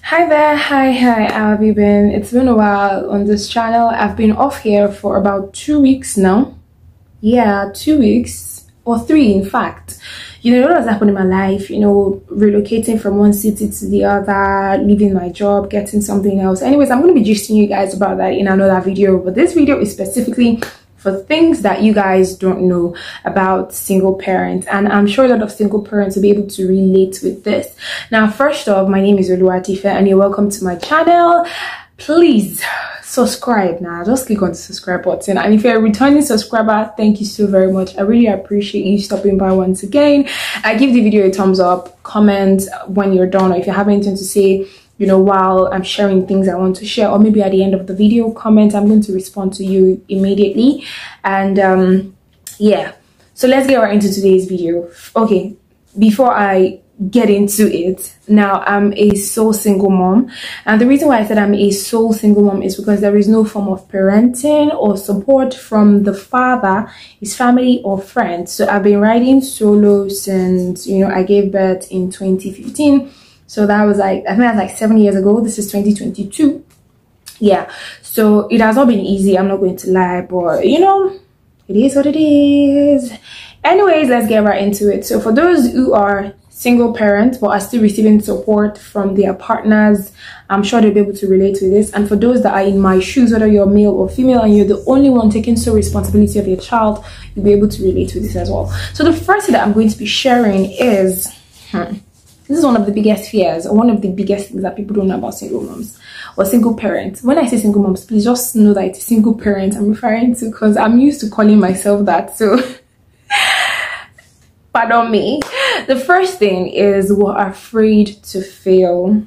Hi there, hi, how have you been? It's been a while on this channel. I've been off here for about 2 weeks now. Yeah, 2 weeks or three, in fact. What has happened in my life, relocating from one city to the other, leaving my job, getting something else. Anyways, I'm going to be gisting you guys about that in another video, but this video is specifically for things that you guys don't know about single parents, and I'm sure a lot of single parents will be able to relate with this. Now, first off, my name is Oluwatife and you're welcome to my channel. Please subscribe now. Just click on the subscribe button, and if you're a returning subscriber, thank you so very much. I really appreciate you stopping by once again. I give the video a thumbs up, comment when you're done, or if you have anything to say, while I'm sharing things I want to share, or maybe at the end of the video, comment. I'm going to respond to you immediately. And yeah, so let's get right into today's video. Okay, before I get into it, now I'm a sole single mom, and the reason why I said I'm a sole single mom is because there is no form of parenting or support from the father, his family, or friends. So I've been riding solo since I gave birth in 2015. So that was I think that's like 7 years ago. This is 2022. Yeah, so it has not been easy, I'm not going to lie, but it is what it is. Anyways, let's get right into it. So for those who are single parents but are still receiving support from their partners, I'm sure they'll be able to relate to this. And for those that are in my shoes, whether you're male or female and you're the only one taking sole responsibility of your child, you'll be able to relate with this as well. So the first thing that I'm going to be sharing is this is one of the biggest fears, or one of the biggest things that people don't know about single moms or single parents. When I say single moms, please just know that it's single parents I'm referring to, because I'm used to calling myself that. So pardon me. The first thing is we're afraid to fail.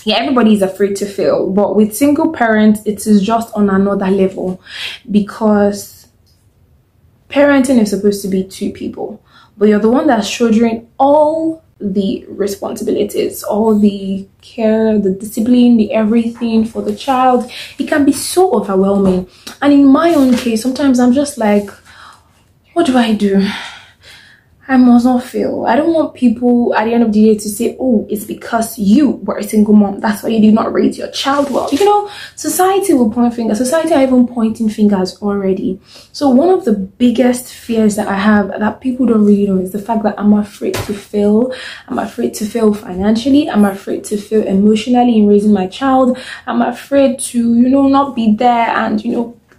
Yeah, everybody is afraid to fail, but with single parents, it is just on another level, because parenting is supposed to be two people, but you're the one that's shouldering all the responsibilities, all the care, the discipline, the everything for the child. It can be so overwhelming. And in my own case, sometimes I'm just like, what do I do? I must not fail. I don't want people at the end of the day to say, oh, it's because you were a single mom, that's why you did not raise your child well. Society will point fingers. Society are even pointing fingers already. So one of the biggest fears that I have that people don't really know is the fact that I'm afraid to fail. I'm afraid to fail financially. I'm afraid to fail emotionally in raising my child. I'm afraid to, not be there and,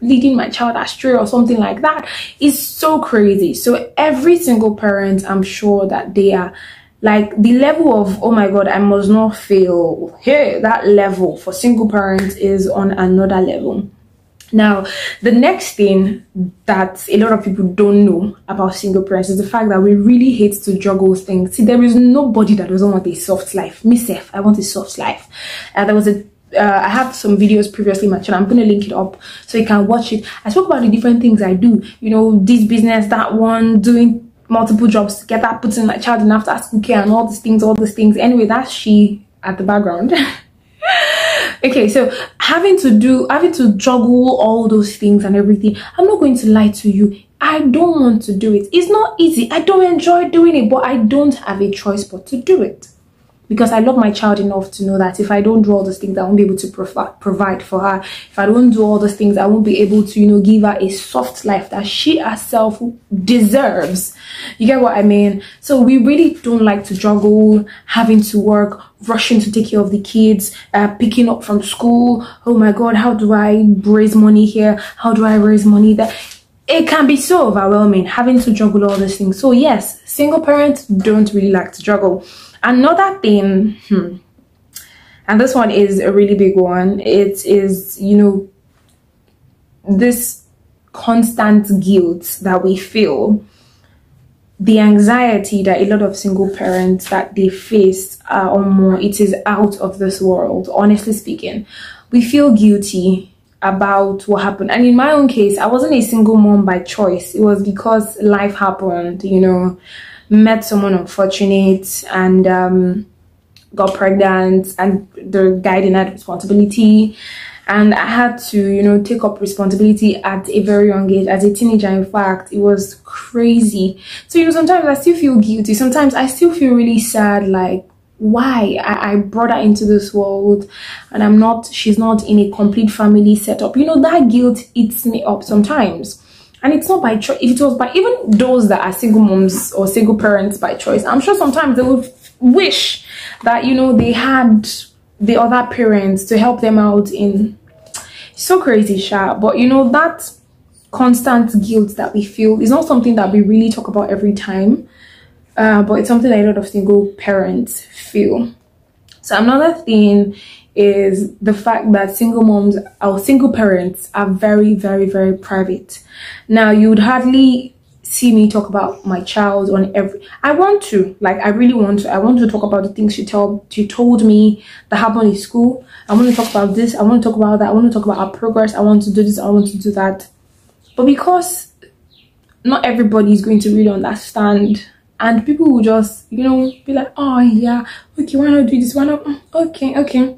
leading my child astray or something like that. Is so crazy. So every single parent, I'm sure that they are like, the level of, oh my god, I must not fail, hey, that level for single parents is on another level. Now, the next thing that a lot of people don't know about single parents is the fact that we really hate to juggle things. See, there is nobody that doesn't want a soft life. Myself, I want a soft life. There was I have some videos previously in my channel. I'm going to link it up so you can watch it. I spoke about the different things I do, this business, that one, doing multiple jobs together, putting my child in after school care and all these things. Anyway, that's she at the background. Okay, so having to juggle all those things and everything, I'm not going to lie to you, I don't want to do it. It's not easy. I don't enjoy doing it, but I don't have a choice but to do it. Because I love my child enough to know that if I don't do all those things, I won't be able to provide for her. If I don't do all those things, I won't be able to, give her a soft life that she herself deserves. You get what I mean? So we really don't like to juggle, having to work, rushing to take care of the kids, picking up from school. Oh my God, how do I raise money here? How do I raise money there? It can be so overwhelming, having to juggle all these things. So yes, single parents don't really like to juggle. Another thing, and this one is a really big one, it is, this constant guilt that we feel, the anxiety that a lot of single parents that they face or more, it is out of this world. Honestly speaking, we feel guilty about what happened. And in my own case, I wasn't a single mom by choice. It was because life happened, met someone unfortunate and got pregnant, and the guy didn't have responsibility, and I had to take up responsibility at a very young age, as a teenager. In fact, it was crazy. So sometimes I still feel guilty, sometimes I still feel really sad, like why I brought her into this world, and she's not in a complete family setup. You know, that guilt eats me up sometimes. And it's not by choice. If it was by even those that are single moms or single parents by choice, I'm sure sometimes they would wish that, you know, they had the other parents to help them out in. So crazy, Sha. But you know, that constant guilt that we feel is not something that we really talk about every time. But it's something that a lot of single parents feel. So another thing is the fact that single moms or single parents are very, very, very private. Now, you would hardly see me talk about my child on every. I want to, like, I really want to. I want to talk about the things she told me that happened in school. I want to talk about this. I want to talk about that. I want to talk about our progress. I want to do this. I want to do that. But because not everybody is going to really understand, and people will just, you know, be like, oh yeah, okay, why not do this? Why not? Okay.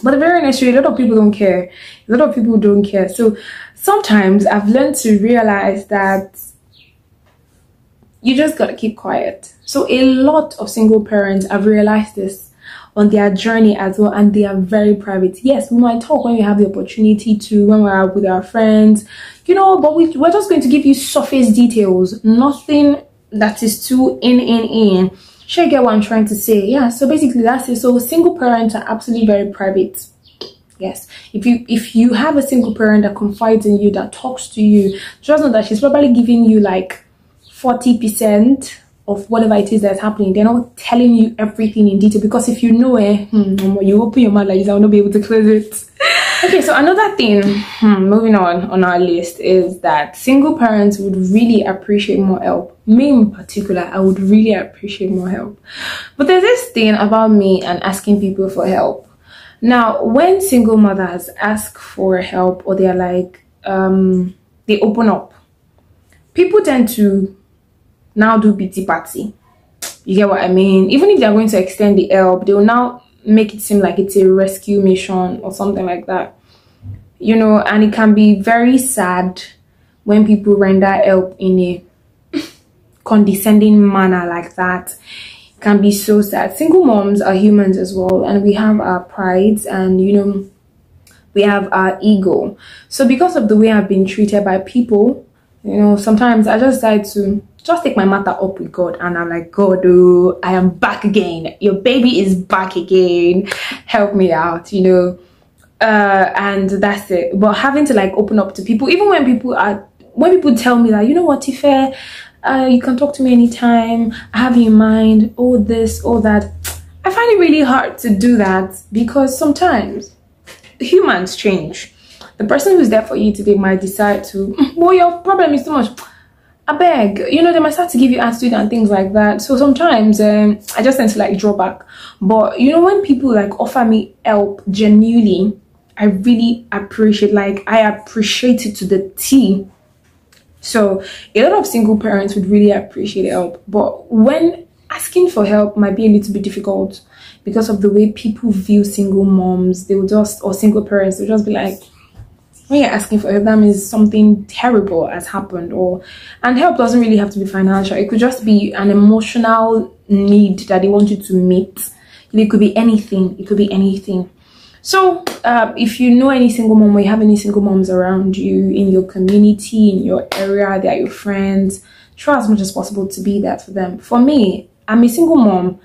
But the very next year, a lot of people don't care. A lot of people don't care. So sometimes I've learned to realize that you just gotta keep quiet. So a lot of single parents have realized this on their journey as well, and they are very private. Yes, we might talk when we have the opportunity to, when we're with our friends, you know, but we're just going to give you surface details, nothing that is too in. Sure, you get what I'm trying to say? Yeah, so basically that's it. So single parents are absolutely very private. Yes, if you have a single parent that confides in you, that talks to you, just know that she's probably giving you like 40% of whatever it is that's happening. They're not telling you everything in detail, because if you know it, you open your mouth like this, I will not be able to close it. Okay, so another thing, moving on our list, is that single parents would really appreciate more help. Me in particular, I would really appreciate more help. But there's this thing about me and asking people for help. Now, when single mothers ask for help, or they're like, they open up, people tend to now do pity party. You get what I mean? Even if they're going to extend the help, they will now make it seem like it's a rescue mission or something like that, you know. And it can be very sad when people render help in a condescending manner like that. It can be so sad. Single moms are humans as well, and we have our prides, and you know, we have our ego. So because of the way I've been treated by people, you know, sometimes I just decide to just take my matter up with God, and I'm like, God, oh, I am back again. Your baby is back again. Help me out, you know. And that's it. But having to like open up to people, even when people tell me that, you know what, Tife, you can talk to me anytime. I have you in mind. All this, all that. I find it really hard to do that, because sometimes humans change. The person who's there for you today might decide to, well, your problem is too much. I beg, you know, they might start to give you attitude and things like that. So sometimes I just tend to like draw back. But you know, when people like offer me help genuinely, I really appreciate, like I appreciate it to the T. So a lot of single parents would really appreciate help, but when asking for help might be a little bit difficult because of the way people view single moms. They will just, or single parents, they'll just be like, when you're asking for help, that means something terrible has happened. And help doesn't really have to be financial. It could just be an emotional need that they want you to meet. It could be anything. It could be anything. So if you know any single mom, or you have any single moms around you in your community, in your area, they are your friends, try as much as possible to be that for them. For me, I'm a single mom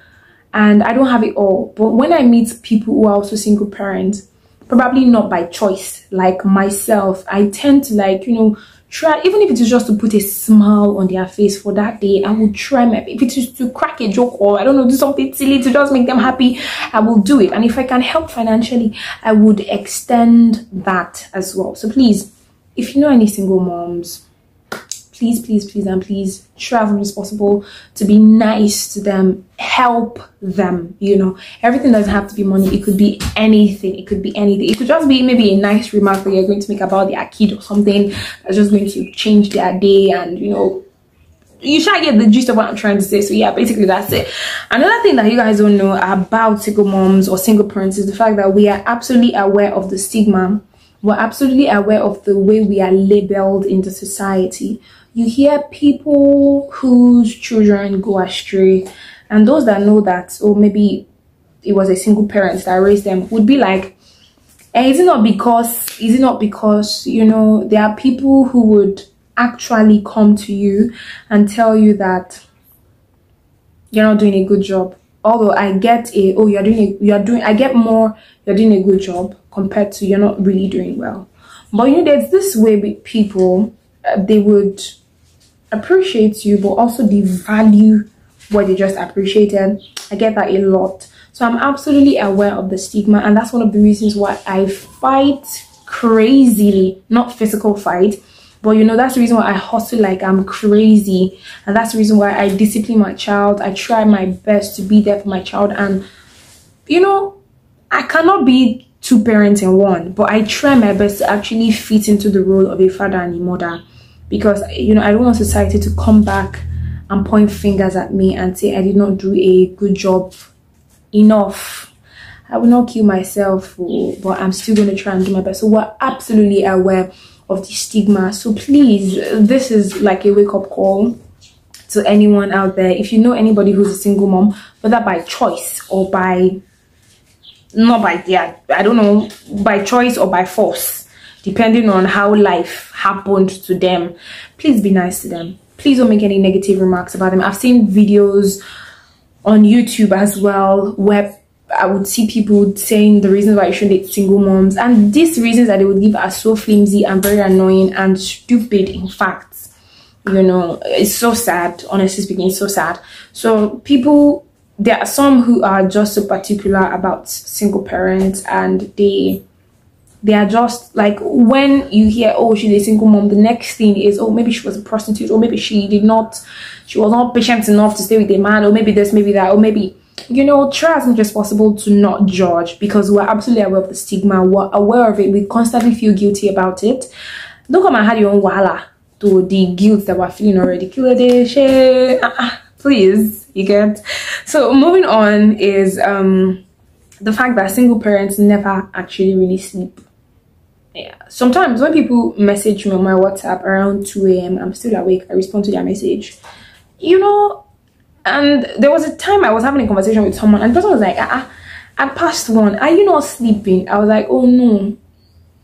and I don't have it all. But when I meet people who are also single parents, probably not by choice, like myself, I tend to like, you know, try, even if it is just to put a smile on their face for that day, I will try my best. If it is to crack a joke, or I don't know, do something silly to just make them happy, I will do it. And if I can help financially, I would extend that as well. So please, if you know any single moms, please try as much as possible to be nice to them, help them. You know, everything doesn't have to be money. It could be anything. It could be anything. It could just be maybe a nice remark that you're going to make about their kid or something that's just going to change their day. And you know, you should get the gist of what I'm trying to say. So yeah, basically that's it. Another thing that you guys don't know about single moms or single parents is the fact that we are absolutely aware of the stigma. We're absolutely aware of the way we are labeled in the society. You hear people whose children go astray, and those that know that, or maybe it was a single parent that raised them would be like, is it not because, you know, there are people who would actually come to you and tell you that you're not doing a good job. Although I get I get more, you're doing a good job compared to you're not really doing well. But you know, there's this way with people, they would appreciate you, but also devalue what they just appreciated. I get that a lot. So I'm absolutely aware of the stigma, and that's one of the reasons why I fight crazily, not physical fight, but you know, that's the reason why I hustle like I'm crazy, and that's the reason why I discipline my child. I try my best to be there for my child, and you know, I cannot be two parents in one, but I try my best to actually fit into the role of a father and a mother, because you know, I don't want society to come back and point fingers at me and say I did not do a good job enough. I will not kill myself, but I'm still going to try and do my best. So we're absolutely aware of the stigma. So please, this is like a wake-up call to anyone out there. If you know anybody who's a single mom, whether by choice or by I don't know, by choice or by force, depending on how life happened to them, please be nice to them. Please don't make any negative remarks about them. I've seen videos on YouTube as well where I would see people saying the reasons why you shouldn't date single moms, and these reasons that they would give are so flimsy and very annoying and stupid. In fact, you know, it's so sad. Honestly speaking, it's so sad. So people, there are some who are just so particular about single parents, and they are just like, when you hear, oh, she's a single mom, the next thing is, oh, maybe she was a prostitute, or maybe she was not patient enough to stay with a man, or maybe this, maybe that, or maybe, you know, try as much as possible to not judge, because we're absolutely aware of the stigma. We're aware of it. We constantly feel guilty about it. Don't come and have your own wahala to the guilt that we're feeling already. Please, you get. So moving on is the fact that single parents never actually really sleep. Yeah, sometimes when people message me on my WhatsApp around 2 a.m, I'm still awake. I respond to their message, you know. And there was a time I was having a conversation with someone, and the person was like, at past 1, are you not sleeping? I was like, oh no,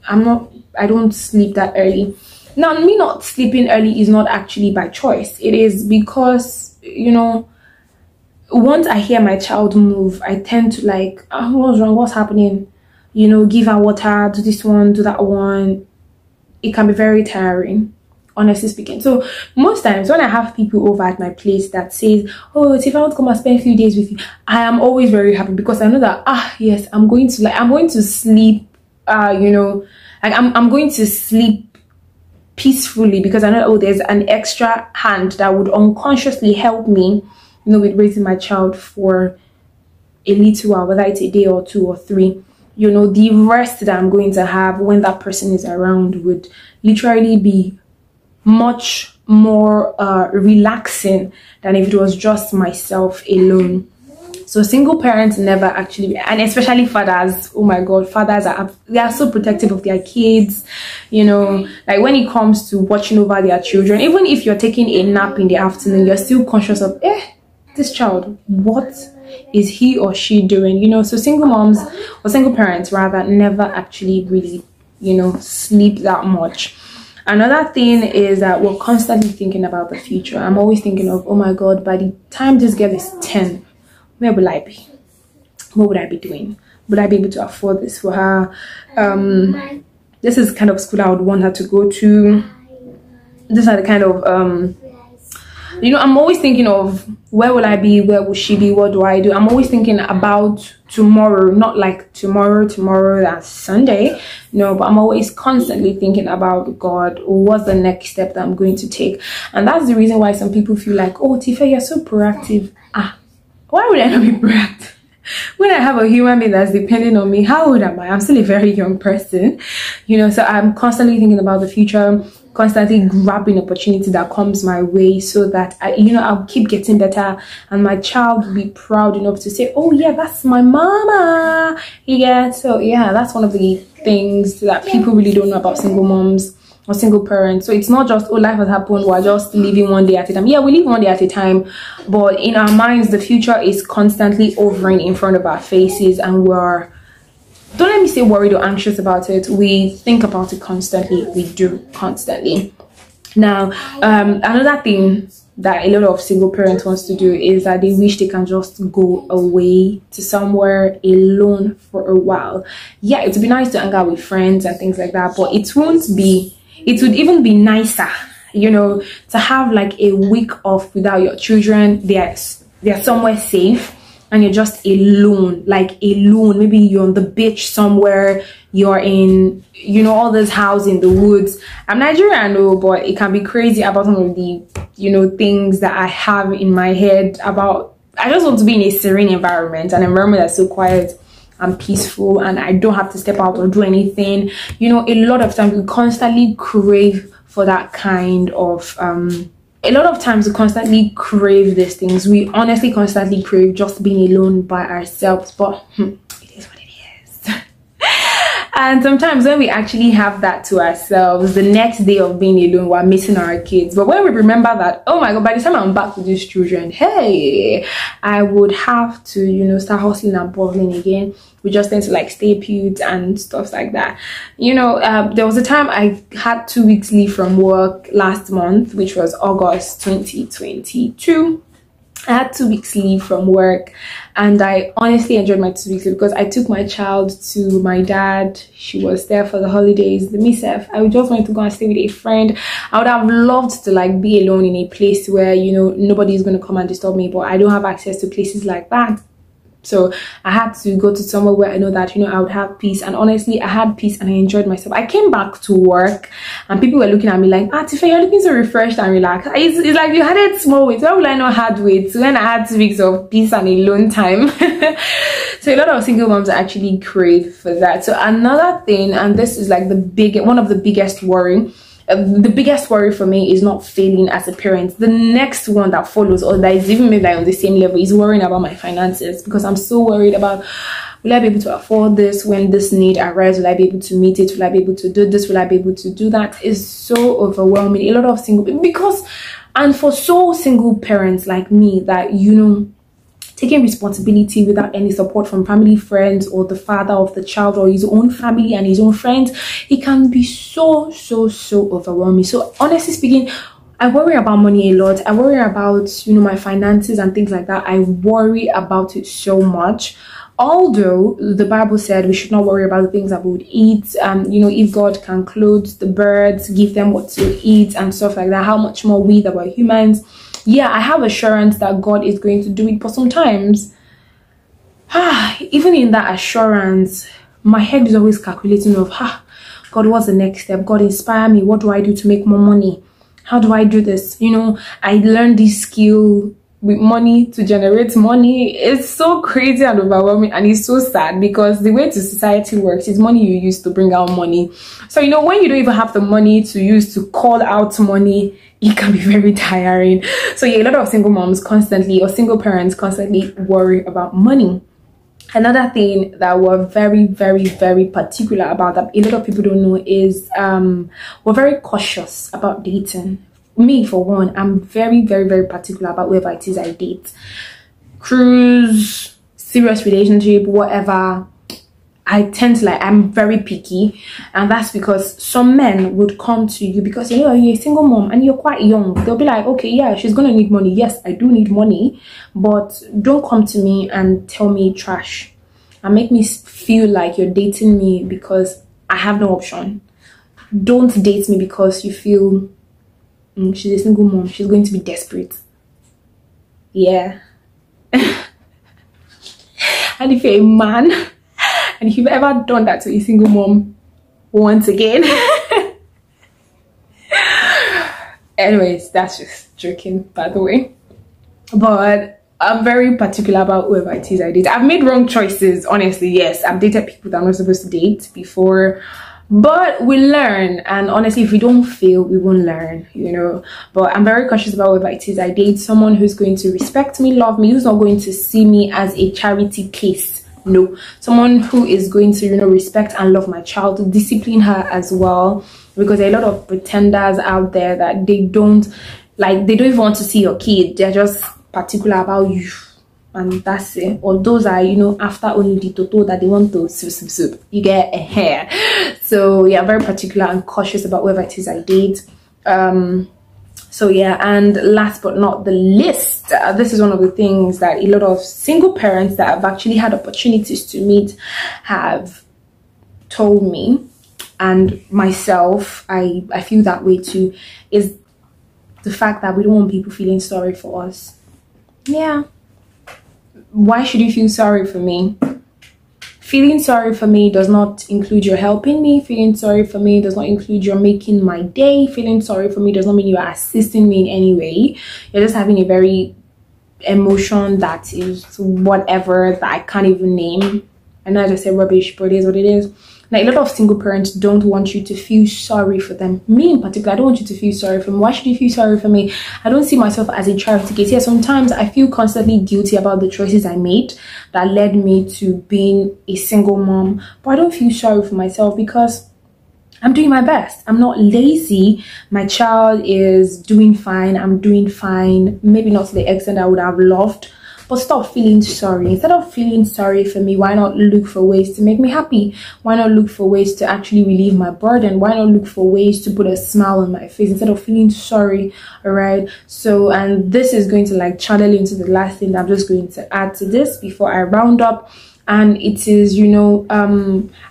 I'm not. I don't sleep that early. Now, me not sleeping early is not actually by choice. It is because, you know, once I hear my child move, I tend to like, oh, what's wrong? What's happening? You know, give her water, do this one, do that one. It can be very tiring, honestly speaking. So most times when I have people over at my place that says, oh, if I want to come and spend a few days with you, I am always very happy, because I know that, yes, I'm going to sleep, you know, like I'm going to sleep peacefully, because I know, oh, there's an extra hand that would unconsciously help me, you know, with raising my child for a little while, whether it's a day or 2 or 3. You know, the rest that I'm going to have when that person is around would literally be much more relaxing than if it was just myself alone. So single parents never actually, and especially fathers, oh my god, fathers they are so protective of their kids, you know, like when it comes to watching over their children. Even if you're taking a nap in the afternoon, you're still conscious of, this child, what is he or she doing, you know. So single moms, or single parents rather, never actually really, you know, sleep that much. Another thing is that we're constantly thinking about the future. I'm always thinking of, oh my god, by the time this girl is 10, where will I be? What would I be doing? Would I be able to afford this for her? This is the kind of school I would want her to go to. These are the kind of you know, I'm always thinking of, where will I be? Where will she be? What do I do? I'm always thinking about tomorrow, not like tomorrow, that's Sunday. No, but I'm always constantly thinking about, God, what's the next step that I'm going to take? And that's the reason why some people feel like, oh, Tifa, you're so proactive. Why would I not be proactive? When I have a human being that's depending on me, how old am I? I'm still a very young person, you know. So I'm constantly thinking about the future, constantly grabbing opportunity that comes my way, so that I'll keep getting better, and my child will be proud enough to say, oh yeah, that's my mama. Yeah. So yeah, that's one of the things that people really don't know about single moms. or single parents. So it's not just, oh, life has happened, we're just living one day at a time. Yeah, we live one day at a time, but in our minds the future is constantly hovering in front of our faces, and we're, don't let me say worried or anxious about it, we think about it constantly. We do constantly. Now another thing that a lot of single parents wants to do is that they wish they can just go away to somewhere alone for a while. Yeah, it would be nice to hang out with friends and things like that, but it would even be nicer, you know, to have like a week off without your children. They're somewhere safe and you're just alone, like alone. Maybe you're on the beach somewhere, you're in, you know, all this house in the woods. I'm Nigerian, I know, but it can be crazy about some of the, you know, things that I have in my head about, I just want to be in a serene environment, an environment that's so quiet and peaceful, and I don't have to step out or do anything. You know, a lot of times we constantly crave for that kind of a lot of times we constantly crave these things. We honestly constantly crave just being alone by ourselves, but it is what it is. And sometimes when we actually have that to ourselves, the next day of being alone, we're missing our kids. But when we remember that, oh my god, by the time I'm back with these children, hey, I would have to, you know, start hustling and bustling again. We just tend to like stay put and stuff like that. You know, there was a time I had 2 weeks leave from work last month, which was August 2022. I had 2 weeks leave from work, and I honestly enjoyed my 2 weeks because I took my child to my dad. She was there for the holidays, the misef. I just wanted to go and stay with a friend. I would have loved to like be alone in a place where, you know, nobody's going to come and disturb me, but I don't have access to places like that. So I had to go to somewhere where I know that, you know, I would have peace. And honestly, I had peace and I enjoyed myself. I came back to work and people were looking at me like, Tifa, you're looking so refreshed and relaxed. It's like you had it small weight. Why would I not had weight when I had 2 weeks of peace and alone time? So a lot of single moms actually crave for that. So another thing, and this is like one of the biggest worry. The biggest worry for me is not failing as a parent. The next one that follows, or that is even maybe like on the same level, is worrying about my finances, because I'm so worried about, will I be able to afford this when this need arises? Will I be able to meet it? Will I be able to do this? Will I be able to do that? Is so overwhelming. A lot of for single parents like me that, you know, taking responsibility without any support from family, friends, or the father of the child, or his own family and his own friends, it can be so overwhelming. So honestly speaking, I worry about money a lot. I worry about, you know, my finances and things like that. I worry about it so much. Although the Bible said we should not worry about the things that we would eat. You know, if God can clothe the birds, give them what to eat and stuff like that, how much more we that were humans. Yeah, I have assurance that God is going to do it, but sometimes, even in that assurance, my head is always calculating of, God, what's the next step? God, inspire me. What do I do to make more money? How do I do this? You know, I learned this skill with money to generate money. It's so crazy and overwhelming, and it's so sad because the way the society works is money you use to bring out money. So, you know, when you don't even have the money to use to call out money, it can be very tiring. So yeah, a lot of single moms constantly, or single parents constantly worry about money. Another thing that we're very particular about, that a lot of people don't know, is we're very cautious about dating. Me, for one, I'm very particular about whoever it is I date. Cruise, serious relationship, whatever. I tend to I'm very picky, and that's because some men would come to you because, you know, you're a single mom and you're quite young. They'll be like, okay, yeah, she's gonna need money. Yes, I do need money, but don't come to me and tell me trash and make me feel like you're dating me because I have no option. Don't date me because you feel she's a single mom, she's going to be desperate. Yeah. And if you're a man and if you've ever done that to a single mom, once again. Anyways, that's just joking, by the way. But I'm very particular about whoever it is I date. I've made wrong choices, honestly. Yes, I've dated people that I'm not supposed to date before, but we learn. And honestly, if we don't fail, we won't learn, you know. But I'm very cautious about whoever it is I date. Someone who's going to respect me, love me, who's not going to see me as a charity case No, someone who is going to, you know, respect and love my child, discipline her as well, because there are a lot of pretenders out there that they don't even want to see your kid. They're just particular about you, and that's it. Or those are, you know, after only the toto that they want to soup. You get a hair. So yeah, very particular and cautious about whoever it is I date. So yeah, and last but not the least, this is one of the things that a lot of single parents that I've actually had opportunities to meet have told me, and myself, I feel that way too, is the fact that we don't want people feeling sorry for us. Yeah. Why should you feel sorry for me? Feeling sorry for me does not include you're helping me. Feeling sorry for me does not include you're making my day. Feeling sorry for me does not mean you are assisting me in any way. You're just having a very emotion that is whatever, that I can't even name. I know I just said rubbish, but it is what it is. Like, a lot of single parents don't want you to feel sorry for them. Me in particular, I don't want you to feel sorry for me. Why should you feel sorry for me? I don't see myself as a charity case. Yeah, sometimes I feel constantly guilty about the choices I made that led me to being a single mom. But I don't feel sorry for myself because I'm doing my best. I'm not lazy. My child is doing fine. I'm doing fine. Maybe not to the extent I would have loved. But stop feeling sorry. Instead of feeling sorry for me, why not look for ways to make me happy? Why not look for ways to actually relieve my burden? Why not look for ways to put a smile on my face instead of feeling sorry? All right. So, and this is going to like channel into the last thing that I'm just going to add to this before I round up. And it is, you know,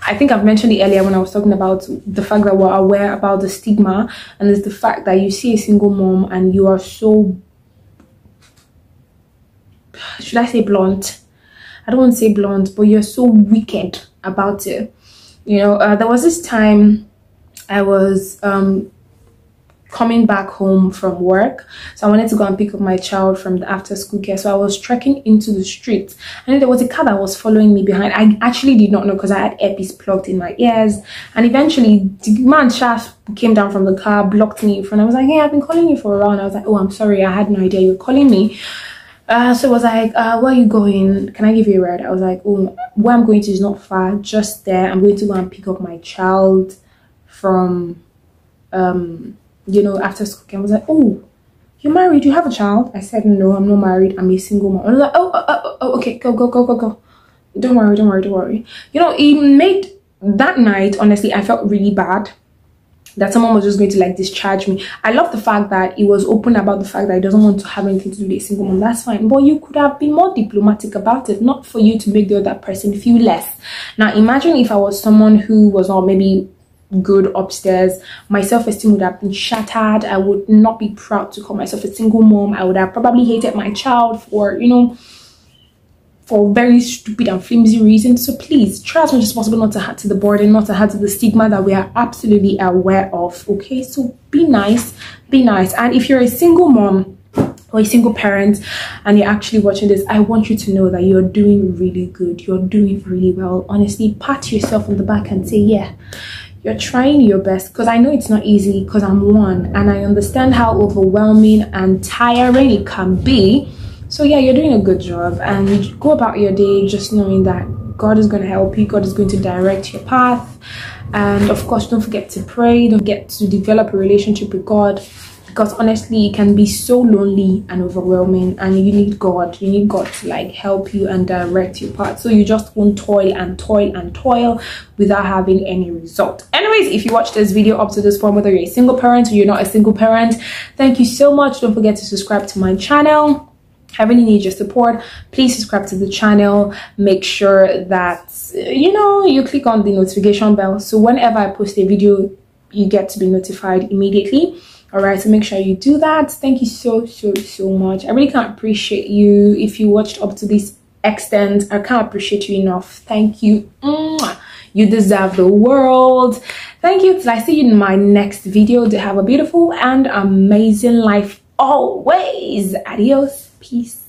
I think I've mentioned it earlier when I was talking about the fact that we're aware about the stigma, and it's the fact that you see a single mom and you are so, should I say blunt? I don't want to say blunt, but you're so wicked about it. You know, there was this time I was coming back home from work, so I wanted to go and pick up my child from the after school care. So I was trekking into the street, and then there was a car that was following me behind. I actually did not know because I had earpiece plugged in my ears, and eventually the man shaft came down from the car, blocked me in front. I was like, hey, I've been calling you for a while. And I was like, oh, I'm sorry, I had no idea you were calling me. So I was like, where are you going? Can I give you a ride? I was like, oh, where I'm going to is not far, just there. I'm going to go and pick up my child from, you know, after school. I was like, oh, you're married? You have a child? I said, no, I'm not married. I'm a single mom. I was like, oh, okay, go. Don't worry. You know, it made that night, honestly, I felt really bad that someone was just going to like discharge me. I love the fact that he was open about the fact that he doesn't want to have anything to do with a single mom. That's fine, but you could have been more diplomatic about it, not for you to make the other person feel less. Now imagine if I was someone who was not maybe good upstairs, my self-esteem would have been shattered. I would not be proud to call myself a single mom. I would have probably hated my child for, you know, for very stupid and flimsy reasons. So please try as much as possible not to add to the burden, not to add to the stigma that we are absolutely aware of. Okay, so be nice. And if you're a single mom or a single parent and you're actually watching this, I want you to know that you're doing really good. You're doing really well. Honestly, pat yourself on the back and say, yeah, you're trying your best, because I know it's not easy, because I'm one and I understand how overwhelming and tiring it can be. So yeah, you're doing a good job, and go about your day just knowing that God is going to help you. God is going to direct your path. And of course, don't forget to pray. Don't forget to develop a relationship with God, because honestly, it can be so lonely and overwhelming, and you need God. You need God to like help you and direct your path, so you just won't toil without having any result. Anyways, if you watched this video up to this point, whether you're a single parent or you're not a single parent, thank you so much. Don't forget to subscribe to my channel. I really need your support. Please subscribe to the channel. Make sure that, you know, you click on the notification bell, so whenever I post a video, you get to be notified immediately. All right, so make sure you do that. Thank you so much. I really can't appreciate you. If you watched up to this extent, I can't appreciate you enough. Thank you. You deserve the world. Thank you. Till I see you in my next video. To have a beautiful and amazing life always. Adios. Peace.